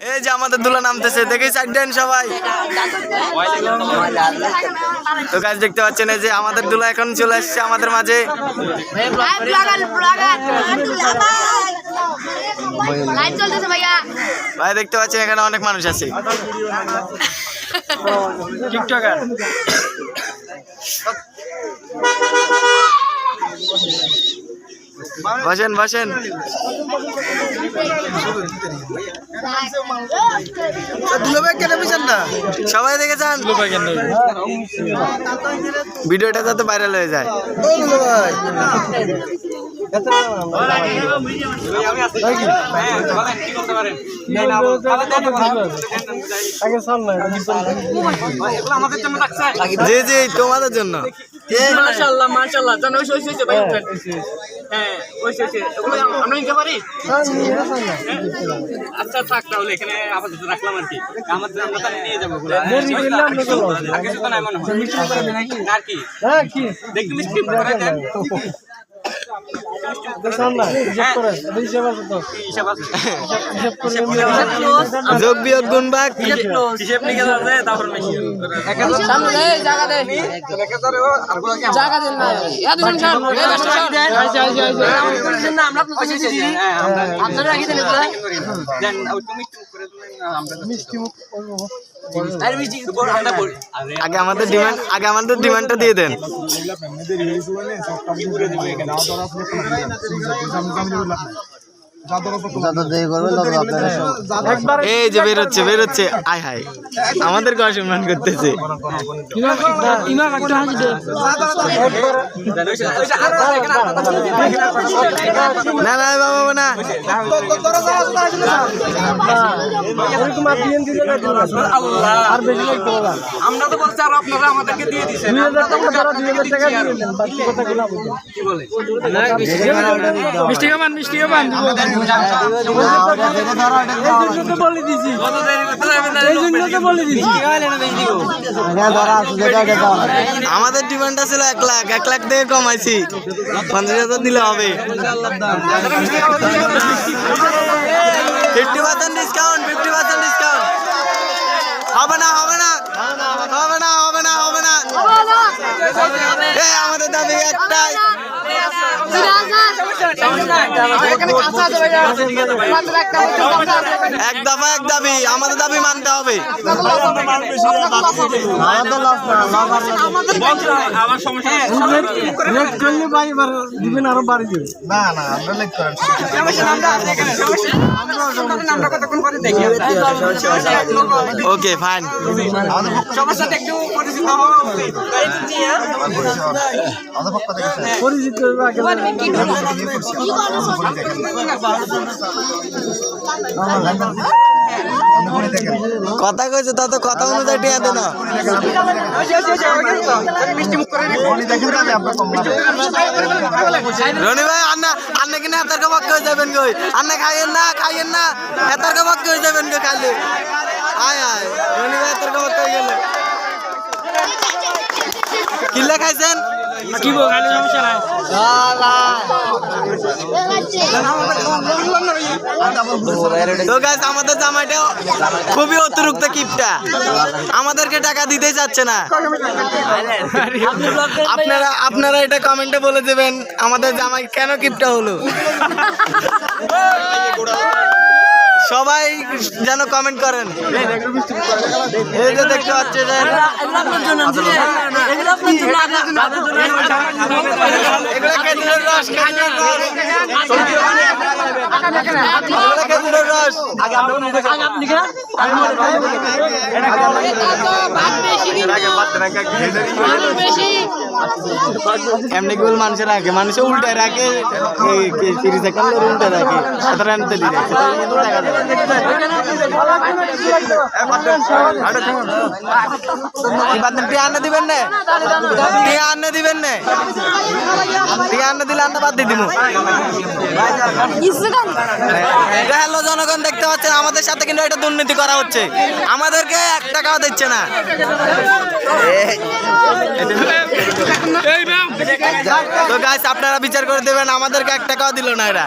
এই যে আমাদের দুলা নামতেছে, দেখেই সাইড দেন সবাই। তো গাছ দেখতে পাচ্ছেন এই যে আমাদের দুলা এখন চলে আসছে আমাদের মাঝে। ভাই দেখতে পাচ্ছেন এখানে অনেক মানুষ আছে। টিকটকার বসেন বসেন। সবাই দেখেছেন ভিডিওটা যাতে ভাইরাল হয়ে যায়। জি জি তোমাদের জন্য। মাশাআল্লাহ মাশাআল্লাহ জান ওই হইছে ভাই উঠেন। হ্যাঁ ওই হইছে ওগুলো আমরা নিতে পারি। আচ্ছা থাক তাহলে এখানে আপাতত রাখলাম আর কি। আমাদের আমরা তাহলে নিয়ে যাব ওগুলো। আগে তো নাই মনে হয় মিষ্টি করে দেন নাকি আর কি? হ্যাঁ কি দেখি মিষ্টি করে দেন। যোগ বিয়োগ গুণ ভাগ হিসাব নিকাশ আছে তারপর মেশিন সামনে এই জায়গা দে জায়গা দেন না এত জন স্যার আমরা আপনাদের কাছে দিছি আপনারা আগে দেন দেন তুমি করে দেন আমরা মিষ্টি মুখ করব। আরে মিষ্টি আমরা বল আগে আমাদের ডিমান্ডটা দিয়ে দেন। এই যে বেরোচ্ছে আয় হায় আমাদের কথা সম্মান করতেছে। না না বাবা না আমরা তো বলছি আর আপনারা আমাদেরকে দিয়ে দিয়েছেন। মিষ্টি খাবেন আমাদের ডিমান্ডটা ছিল 1 লাখ থেকে কমাইছি 50,000 দিলে হবে। 50% ডিসকাউন্ট হবে না আমাদের দাবি একটাই এক দাবি আমাদের দাবি মানতে হবে। ওকে ফাইন কথা কইছে তা তো কথা অনুযায়ী টিয়া দেন। রনি ভাই আন্না কিনা এত পক্ষে হয়ে যাবেন গই আন্না খাইয়েন না এত পক্ষে হয়ে যাবেন গো খালি আয় রনি ভাই এত পক্ষে হয়ে গেল কিল্লা খাইছেন কি বল খালি সমস্যা নাই তো গাইস আমাদের জামাইটা খুবই অতিরিক্ত কিপটা আমাদেরকে টাকা দিতেই চাচ্ছে না। আপনারা এটা কমেন্টে বলে দেবেন আমাদের জামাই কেন কিপটা হলো। সবাই যেন কমেন্ট করেন। এই যে দেখতে পাচ্ছেন এমনি গুল মানুষের রাখে মানুষে উল্টায় রাখে 30 সেকেন্ড উল্টে রাখে। টিয়া আনে দিবেন না টিয়া আনে দিবেন না টিয়া আনে দিলে আন্না বাদ দিয়ে দিব হ্যালো জনগণ দেখতে পাচ্ছেন আমাদের সাথে কিন্তু এটা দুর্নীতি করা হচ্ছে আমাদেরকে 1 টাকাও দিচ্ছে না তো গাইস আপনারা বিচার করে দেবেন আমাদেরকে 1 টাকাও দিল না এরা